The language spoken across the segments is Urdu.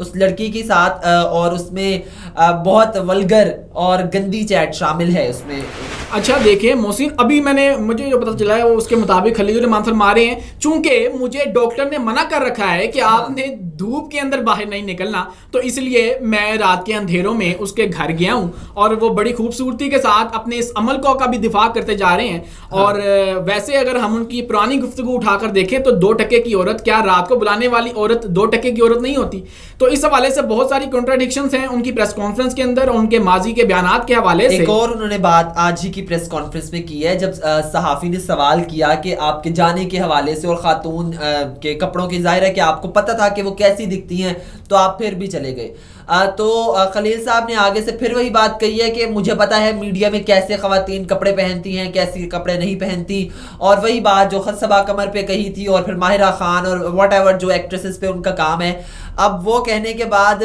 اس لڑکی کے ساتھ اور اس میں بہت ولگر اور گندی چیٹ شامل ہے اس میں. اچھا دیکھیں محسن، ابھی مجھے جو پتہ چلا ہے وہ اس کے مطابق خلیل الرحمان فرما رہے ہیں چونکہ مجھے ڈاکٹر نے منع کر رکھا ہے کہ آپ نے دھوپ کے اندر باہر نہیں نکلنا، تو اس لیے میں رات کے اندھیروں میں اس کے گھر گیا ہوں، اور وہ بڑی خوبصورتی کے ساتھ اپنے اس عمل کا بھی دفاع کرتے جا رہے ہیں. اور ویسے اگر ہم ان کی پرانی گفتگو اٹھا کر دیکھیں تو 2 ٹکے کی عورت کیا رات کو بلانے والی عورت 2 ٹکے کی عورت نہیں ہوتی؟ تو اس حوالے سے بہت ساری کنٹراڈکشنز ہیں ان کی پریس کانفرنس کے اندر اور ان کے ماضی کے بیانات کے حوالے سے. ایک اور انہوں نے بات آج ہی کی پریس کانفرنس میں کی ہے جب صحافی نے سوال کیا کہ آپ کے جانے کے حوالے سے اور خاتون کے کپڑوں کی، ظاہر ہے کہ آپ کو پتہ تھا کہ وہ کیسی دکھتی ہیں تو آپ پھر بھی چلے گئے. تو خلیل صاحب نے آگے سے پھر وہی بات کہی ہے کہ مجھے پتا ہے میڈیا میں کیسے خواتین کپڑے پہنتی ہیں، کیسے کپڑے نہیں پہنتی، اور وہی بات جو صبا قمر پہ کہی تھی اور پھر ماہرہ خان اور واٹ ایور جو ایکٹریسز پہ ان کا کام ہے. اب وہ کہنے کے بعد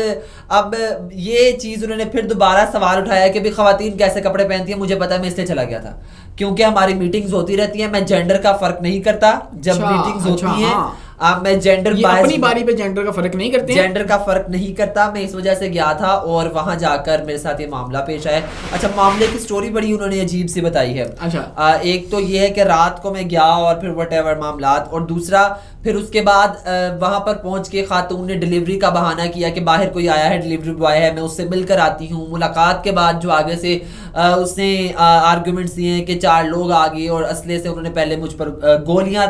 اب یہ چیز انہوں نے پھر دوبارہ سوال اٹھایا کہ بھی خواتین کیسے کپڑے پہنتی ہیں. مجھے پتا ہے میں اس لیے چلا گیا تھا کیونکہ ہماری میٹنگز ہوتی رہتی ہیں، میں جینڈر کا فرق نہیں کرتا جب میٹنگز ہوتی ہیں. میں جینڈر اپنی باری پہ جینڈر کا فرق نہیں کرتے، جینڈر کا فرق نہیں کرتا. میں اس وجہ سے گیا تھا اور وہاں جا کر میرے ساتھ یہ معاملہ پیش آیا. اچھا، معاملے کی سٹوری بڑی انہوں نے عجیب سی بتائی ہے. ایک تو یہ ہے کہ رات کو میں گیا اور پھر وٹ ایور معاملات، اور دوسرا پھر اس کے بعد وہاں پر پہنچ کے خاتون نے ڈیلیوری کا بہانہ کیا کہ باہر کوئی آیا ہے، ڈیلیوری بوائے ہے، میں اس سے مل کر آتی ہوں. ملاقات کے بعد جو آگے سے اس نے آرگومنٹس دیے ہیں کہ 4 لوگ آ گئے اور اسلحے سے انہوں نے پہلے مجھ پر گولیاں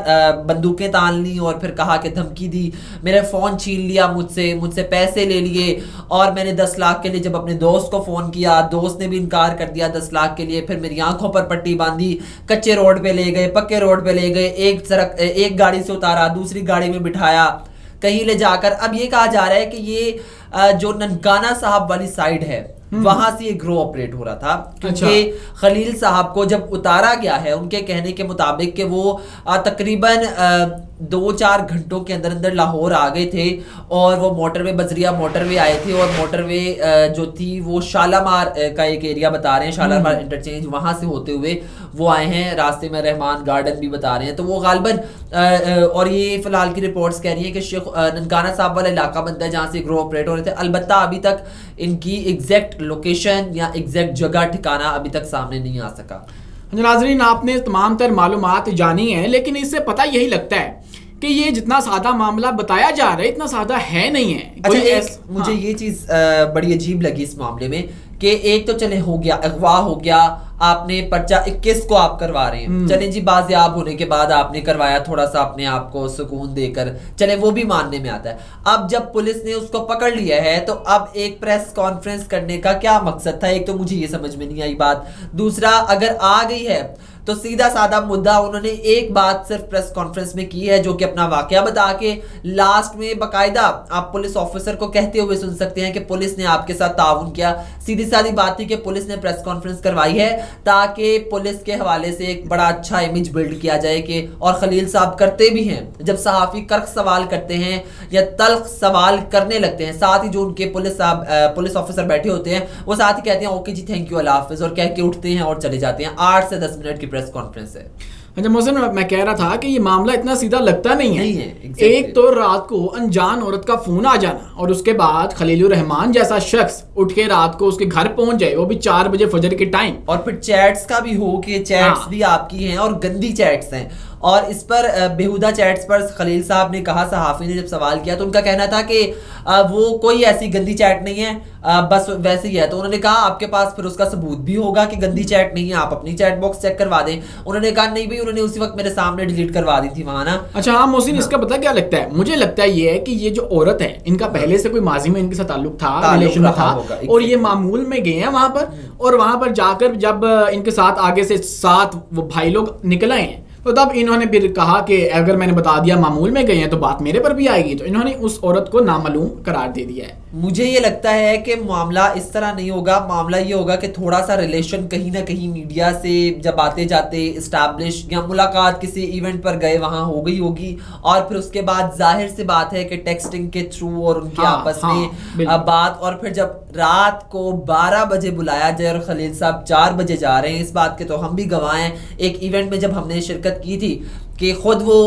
بندوقیں تان لی اور پھر کہا کہ دھمکی دی، میرے فون چھین لیا مجھ سے پیسے لے لیے، اور میں نے 10 لاکھ کے لیے جب اپنے دوست کو فون کیا دوست نے بھی انکار کر دیا 10 لاکھ کے لیے. پھر میری آنکھوں پر پٹی باندھی، کچے روڈ پہ لے گئے، پکے روڈ پہ لے گئے، ایک گاڑی سے اتارا، دوسری گاڑی میں بٹھایا، کہیں لے جا کر. اب یہ کہا جا رہا ہے کہ یہ جو ننکانہ صاحب والی سائڈ ہے وہاں سے یہ گرو آپریٹ ہو رہا تھا، کیونکہ خلیل صاحب کو جب اتارا گیا ہے ان کے کہنے کے مطابق کہ وہ تقریباً 2-4 گھنٹوں کے اندر لاہور آ گئے تھے، اور وہ موٹر وے بزریا موٹر وے آئے تھے، اور موٹر وے جو تھی وہ شالامار کا ایک ایریا بتا رہے ہیں، شالامار انٹرچینج، وہاں سے ہوتے ہوئے وہ آئے ہیں. راستے میں رحمان گارڈن بھی بتا رہے ہیں. تو وہ غالباً اور یہ فی الحال کی رپورٹس کہہ رہی ہیں کہ شیخ ننکانہ صاحب والا علاقہ بنتا ہے جہاں سے گرو آپریٹ ہو رہے تھے. البتہ ابھی تک ان کی ایگزیکٹ لوکیشن یا ایگزیکٹ جگہ ٹھکانہ ابھی تک سامنے نہیں آ سکا. ناظرین، آپ نے تمام تر معلومات جانی ہیں، لیکن اس سے پتہ یہی لگتا ہے کہ یہ جتنا سادہ معاملہ بتایا جا رہا ہے اتنا سادہ ہے نہیں ہے. اچھا، مجھے یہ چیز بڑی عجیب لگی اس معاملے میں کہ ایک تو چلے ہو گیا اغوا ہو گیا، آپ نے پرچہ 21 کو آپ کروا رہے ہیں، چلیں جی بازیاب ہونے کے بعد آپ نے کروایا تھوڑا سا اپنے آپ کو سکون دے کر، چلے وہ بھی ماننے میں آتا ہے. اب جب پولیس نے اس کو پکڑ لیا ہے تو اب ایک پریس کانفرنس کرنے کا کیا مقصد تھا؟ ایک تو مجھے یہ سمجھ میں نہیں آئی بات. دوسرا، اگر آ گئی ہے تو سیدھا سادہ مدعا انہوں نے ایک بات صرف پریس کانفرنس میں کی ہے جو کہ اپنا واقعہ بتا کے لاسٹ میں باقاعدہ آپ پولیس آفیسر کو کہتے ہوئے سن سکتے ہیں کہ پولیس نے آپ کے ساتھ تعاون کیا. سیدھی سادی بات تھی کہ پولیس نے پریس کانفرنس کروائی ہے تاکہ پولیس کے حوالے سے ایک بڑا اچھا امیج بلڈ کیا جائے کہ، اور خلیل صاحب کرتے بھی ہیں جب صحافی کرخ سوال کرتے ہیں یا تلخ سوال کرنے لگتے ہیں، ساتھ ہی جو ان کے پولیس آفیسر بیٹھے ہوتے ہیں وہ ساتھ ہی کہتے ہیں اوکے جی تھینک یو اللہ حافظ، اور کہہ کے اٹھتے ہیں اور چلے جاتے ہیں. 8 سے 10 منٹ کی پریس کانفرنس ہے. اچھا محسن، میں کہہ رہا تھا کہ یہ معاملہ اتنا سیدھا لگتا نہیں ہے. ایک تو رات کو انجان عورت کا فون آ جانا، اور اس کے بعد خلیل الرحمان جیسا شخص اٹھ کے رات کو اس کے گھر پہنچ جائے، وہ بھی 4 بجے فجر کے ٹائم، اور پھر چیٹس کا بھی ہو کہ چیٹس بھی آپ کی ہیں اور گندی چیٹس ہیں. اور اس پر بیہودہ چیٹس پر خلیل صاحب نے کہا، صحافی نے جب سوال کیا تو ان کا کہنا تھا کہ وہ کوئی ایسی گندی چیٹ نہیں ہے، بس ویسے ہی ہے. تو انہوں نے کہا آپ کے پاس پھر اس کا ثبوت بھی ہوگا کہ گندی چیٹ نہیں ہے، آپ اپنی چیٹ باکس چیک کروا دیں. انہوں نے کہا نہیں بھائی، انہوں نے اسی وقت میرے سامنے ڈیلیٹ کروا دی تھی وہاں نا. اچھا ہاں محسن، اس کا پتہ کیا لگتا ہے؟ مجھے لگتا ہے یہ ہے کہ یہ جو عورت ہے ان کا پہلے سے کوئی ماضی میں ان کے ساتھ تعلق تھا، ریلیشن میں تھا، اور یہ معمول میں گئے ہیں وہاں پر، اور وہاں پر جا کر جب ان کے ساتھ آگے سے 7 وہ بھائی لوگ نکل آئے ہیں تو تب انہوں نے پھر کہا کہ اگر میں نے بتا دیا معمول میں گئے ہیں تو بات میرے پر بھی آئے گی، تو انہوں نے اس عورت کو نامعلوم قرار دے دیا ہے. مجھے یہ لگتا ہے کہ معاملہ اس طرح نہیں ہوگا. معاملہ یہ ہوگا کہ تھوڑا سا ریلیشن کہیں نہ کہیں میڈیا سے جب آتے جاتے اسٹیبلش، یا ملاقات کسی ایونٹ پر گئے وہاں ہو گئی ہوگی، اور پھر اس کے بعد ظاہر سی بات ہے کہ ٹیکسٹنگ کے تھرو اور ان کے آپس میں بات، اور پھر جب رات کو 12 بجے بلایا جائے اور خلیل صاحب 4 بجے جا رہے ہیں، اس بات کے تو ہم بھی گواہ ہیں. ایک ایونٹ میں جب ہم نے شرکت کی تھی کہ خود وہ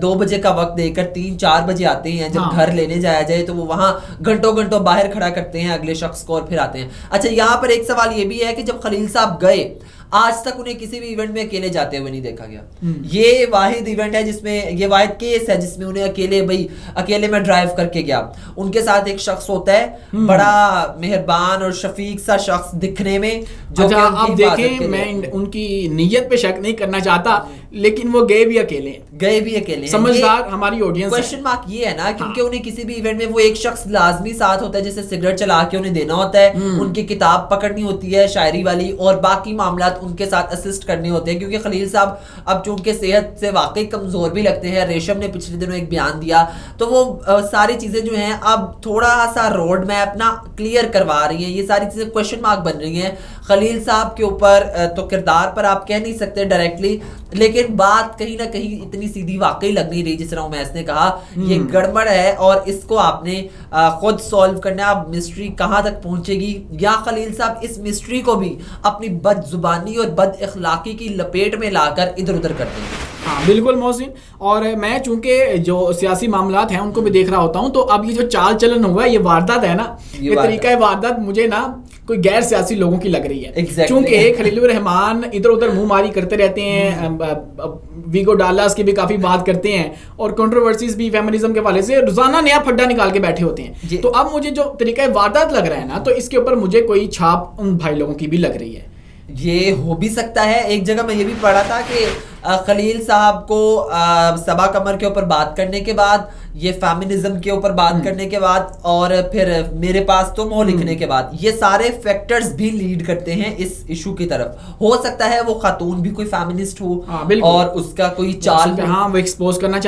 2 بجے کا وقت دے کر 3-4 بجے آتے ہیں, جب گھر لینے جایا جائے تو وہ وہاں گھنٹوں باہر کھڑا کرتے ہیں اگلے شخص کو اور پھر آتے ہیں. اچھا یہاں پر ایک سوال یہ بھی ہے کہ جب خلیل صاحب گئے, آج تک انہیں کسی بھی ایونٹ میں اکیلے جاتے ہوئے نہیں دیکھا گیا. یہ واحد ایونٹ ہے جس میں, یہ واحد کیس ہے جس میں انہیں اکیلے میں ڈرائیو کر کے گیا. ان کے ساتھ ایک شخص ہوتا ہے بڑا مہربان اور شفیق سا شخص دکھنے میں, جو کہ آپ دیکھیں میں ان کی نیت پہ شک نہیں کرنا چاہتا, لیکن وہ گئے بھی اکیلے سمجھدار ہماری آڈینس. کویسچن مارک یہ ہے نا, کیونکہ انہیں کسی بھی ایونٹ میں وہ ایک شخص لازمی ساتھ ہوتا ہے, جیسے سگریٹ چلا کے انہیں دینا ہوتا ہے, ان کی کتاب پکڑنی ہوتی ہے شاعری والی, اور باقی معاملات ان کے ساتھ اسسٹ کرنے ہوتے ہیں, کیونکہ خلیل صاحب اب چونکہ صحت سے واقعی کمزور بھی لگتے ہیں. ریشم نے پچھلے دنوں ایک بیان دیا, تو وہ ساری چیزیں جو ہیں اب تھوڑا سا روڈ میپ نا کلیئر کروا رہی ہیں. یہ ساری چیزیں کویسچن مارک بن رہی ہیں خلیل صاحب کے اوپر. تو کردار پر آپ کہہ نہیں سکتے ڈائریکٹلی, لیکن بات کہیں نہ کہیں اتنی سیدھی واقعی لگ نہیں رہی. جس طرح امیس نے کہا یہ گڑبڑ ہے اور اس کو آپ نے خود سولو کرنا. اب مسٹری کہاں تک پہنچے گی, یا خلیل صاحب اس مسٹری کو بھی اپنی بد زبانی اور بد اخلاقی کی لپیٹ میں لا کر ادھر ادھر کرتے ہیں. ہاں بالکل محسن, اور میں چونکہ جو سیاسی معاملات ہیں ان کو بھی دیکھ رہا ہوتا ہوں, تو اب یہ جو چال چلن ہوا ہے, یہ واردات ہے نا, یہ طریقہ واردات مجھے نا کوئی غیر سیاسی لوگوں کی لگ رہی ہے. چونکہ خلیل الرحمان ادھر ادھر منہ ماری کرتے رہتے ہیں, ویگو ڈالاس کی بھی کافی بات کرتے ہیں, اور کنٹروورسیز بھی فیمنزم کے حوالے سے روزانہ نیا پھڈا نکال کے بیٹھے ہوتے ہیں. تو اب مجھے جو طریقہ واردات لگ رہا ہے نا, تو اس کے اوپر مجھے کوئی چھاپ ان بھائی لوگوں کی بھی لگ رہی ہے. یہ ہو بھی سکتا ہے. ایک جگہ میں یہ بھی پڑھا تھا کہ خلیل صاحب کو صبا قمر کے اوپر بات کرنے کے بعد, یہ فیمنزم کے اوپر بات کرنے کے بعد, اور پھر میرے پاس تم ہو لکھنے کے بعد, یہ سارے فیکٹرز بھی لیڈ کرتے ہیں اس ایشو کی طرف. ہو سکتا ہے وہ خاتون بھی کوئی فیمنسٹ ہو اور اس کا کوئی چال وہ ایکسپوز کرنا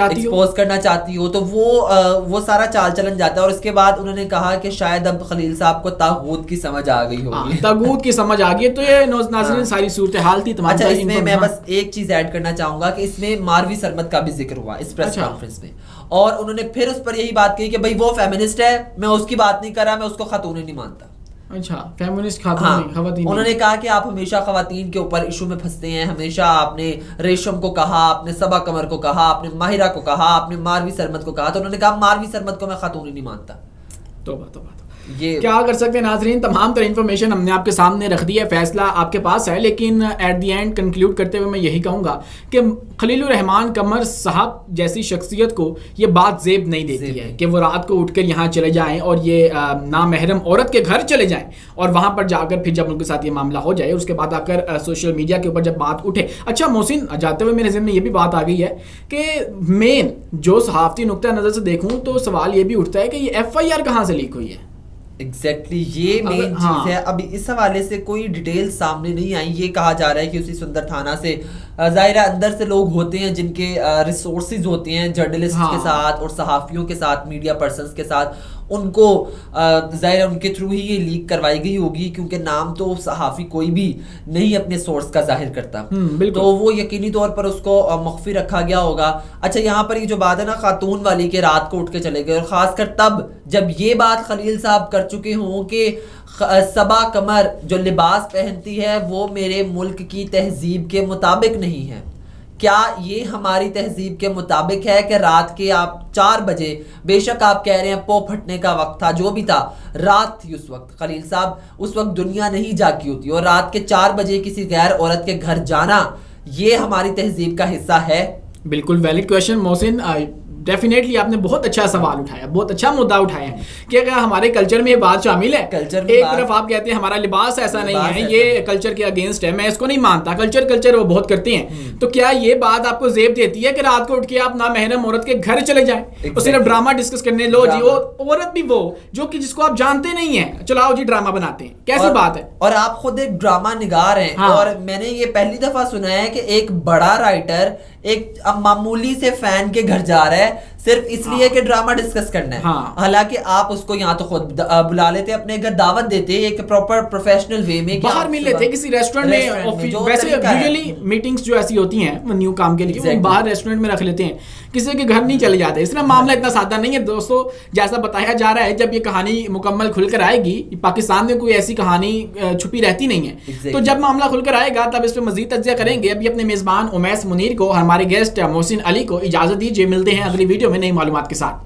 چاہتی ہو, تو وہ سارا چال چلن جاتا ہے. اور اس کے بعد انہوں نے کہا کہ شاید اب خلیل صاحب کو طاغوت کی سمجھ آ گئی ہوگی. طاغوت کی سمجھ آ گئی. تو یہ ناظرین ساری صورتحال تھی. اچھا اس میں بس ایک چیز ایڈ کرنا چاہوں گا کہ اس میں ماروی سرمد کا بھی ذکر ہوا اس پریس کانفرنس میں, اور انہوں نے پھر اس پر یہی بات کہی کہ بھائی وہ فیمنسٹ ہے, میں اس کی بات نہیں کر رہا, میں اس کو خاتون نہیں مانتا. اچھا فیمنسٹ خواتین. انہوں نے کہا کہ آپ ہمیشہ خواتین کے اوپر ایشو میں پھنستے ہیں. ہمیشہ آپ نے ریشم کو کہا, آپ نے صبا قمر کو کہا, آپ نے ماہرہ کو کہا, آپ نے ماروی سرمد کو کہا. تو انہوں نے کہا ماروی سرمد کو میں خاتون نہیں مانتا. توبہ کیا کر سکتے ہیں ناظرین, تمام تر انفارمیشن ہم نے آپ کے سامنے رکھ دی ہے, فیصلہ آپ کے پاس ہے. لیکن ایٹ دی اینڈ کنکلیوڈ کرتے ہوئے میں یہی کہوں گا کہ خلیل الرحمان قمر صاحب جیسی شخصیت کو یہ بات زیب نہیں دیتی ہے کہ وہ رات کو اٹھ کر یہاں چلے جائیں اور یہ نامحرم عورت کے گھر چلے جائیں, اور وہاں پر جا کر پھر جب ان کے ساتھ یہ معاملہ ہو جائے, اس کے بعد آ کر سوشل میڈیا کے اوپر جب بات اٹھے. اچھا محسن, جاتے ہوئے میرے ذہن میں یہ بھی بات آ گئی ہے کہ مین جو صحافتی نقطہ نظر سے دیکھوں تو سوال یہ بھی اٹھتا ہے کہ یہ FIR کہاں سے لیک ہوئی ہے. ایگزیکٹلی یہ مین چیز ہے. ابھی اس حوالے سے کوئی ڈیٹیل سامنے نہیں آئی. یہ کہا جا رہا ہے کہ اسی سندر تھانہ سے ظاہر اندر سے لوگ ہوتے ہیں جن کے ریسورسز ہوتے ہیں جرنلسٹ کے ساتھ اور صحافیوں کے ساتھ, میڈیا پرسنز کے ساتھ, ان کو ظاہر ان کے تھرو ہی یہ لیک کروائی گئی ہوگی, کیونکہ نام تو صحافی کوئی بھی نہیں اپنے سورس کا ظاہر کرتا, تو وہ یقینی طور پر اس کو مخفی رکھا گیا ہوگا. اچھا یہاں پر یہ جو بات ہے نا خاتون والی کے رات کو اٹھ کے چلے گئے, اور خاص کر تب جب یہ بات خلیل صاحب کر چکے ہوں کہ صبا قمر جو لباس پہنتی ہے وہ میرے ملک کی تہذیب کے مطابق نہیں ہے. کیا یہ ہماری تہذیب کے مطابق ہے کہ رات کے آپ 4 بجے, بے شک آپ کہہ رہے ہیں پو پھٹنے کا وقت تھا, جو بھی تھا, رات تھی اس وقت, خلیل صاحب اس وقت دنیا نہیں جاگی ہوتی, اور رات کے 4 بجے کسی غیر عورت کے گھر جانا یہ ہماری تہذیب کا حصہ ہے؟ بالکل ویلڈ کویشچن محسن. ڈیفینیٹلی آپ نے بہت اچھا سوال اٹھایا, بہت اچھا مدعا اٹھایا ہے کہ اگر ہمارے کلچر میں یہ بات شامل ہے. ایک طرف آپ کہتے ہیں ہمارا لباس ایسا نہیں ہے, یہ کلچر کے اگینسٹ ہے, میں اس کو نہیں مانتا, کلچر وہ بہت کرتے ہیں. تو کیا یہ بات آپ کو زیب دیتی ہے کہ رات کو اٹھ کے آپ نامحرم عورت کے گھر چلے جائیں اور صرف ڈرامہ ڈسکس کرنے, لو جی وہ عورت بھی وہ جو کہ جس کو آپ جانتے نہیں ہیں, چلاؤ جی ڈرامہ بناتے ہیں, کیسی بات ہے. اور آپ خود ایک ڈرامہ نگار ہیں, اور میں نے یہ پہلی دفعہ سنا ہے کہ ایک بڑا رائٹر ایک معمولی سے فین کے گھر جا رہا ہے صرف اس لیے کہ ڈرامہ ڈسکس کرنا ہے. حالانکہ آپ اس کو یہاں تو خود بلا لیتے, اپنے گھر دعوت دیتے ایک پراپر پروفیشنل وے میں, باہر مل لیتے کسی ریسٹورینٹ میں. ویسے یوزلی میٹنگز جو ایسی ہوتی ہیں نیو کام کے لیے وہ باہر ریسٹورینٹ میں رکھ لیتے ہیں, کسی کے گھر نہیں چلے جاتے. اس میں معاملہ اتنا سادہ نہیں ہے دوستو جیسا بتایا جا رہا ہے. جب یہ کہانی مکمل کھل کر آئے گی, پاکستان میں کوئی ایسی کہانی چھپی رہتی نہیں ہے, تو جب معاملہ کھل کر آئے گا تب اس پہ مزید تجزیہ کریں گے. ابھی اپنے میزبان امیس منیر کو, ہمارے گیسٹ محسن علی کو اجازت دیجیے, ملتے ہیں اگلی ویڈیو میں نئی معلومات کے ساتھ.